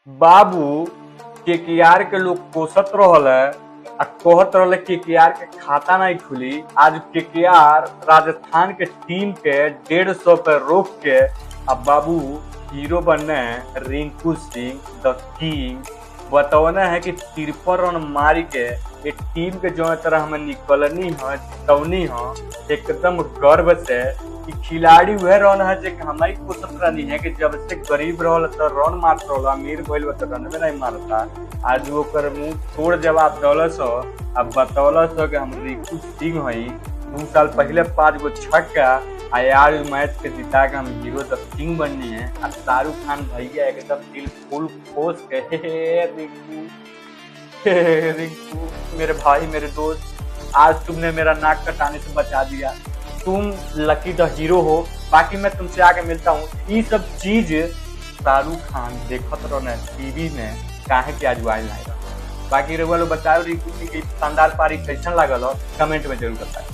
बाबू केकेआर के लोग कोसत रहल है आ कहत रहल केकेआर के खाता नहीं खुली। आज केकेआर राजस्थान के टीम के 150 पे रोक के अब बाबू हीरो बनने रिंकू सिंह द किंग बतौना है कि 53 रन मारी के ये टीम के जो तरह हमें निकलनी है जितौनी है एकदम गर्व से कि खिलाड़ी वह रन है जो हमारी कोशिश रहनी है कि जब से गरीब रहल तो रन मारत रहल, अमीर भइल तो रन में नहीं मारता। आज वो कर मुंह तोड़ जवाब दौलस हो। अब बतौलस हो कि हम रिंकू सिंह हई 2 साल पहले 5 गो छक्का आयार मैच के जिता के हम हीरो द किंग बननी है। और शाहरुख खान भैया एकदम दिल फुल खोस के रिंकू मेरे भाई मेरे दोस्त, आज तुमने मेरा नाक कटाने से बचा दिया, तुम लकी द हीरो हो। बाकी मैं तुमसे आके मिलता हूँ। ये सब चीज शाहरुख खान देखत रहो टीवी में काहे के आज वाइल नहीं। बाकी रउआ लोग बताओ रिंकू सिंह की शानदार पारी कैसन लागल हो कमेंट में जरूर बताओ।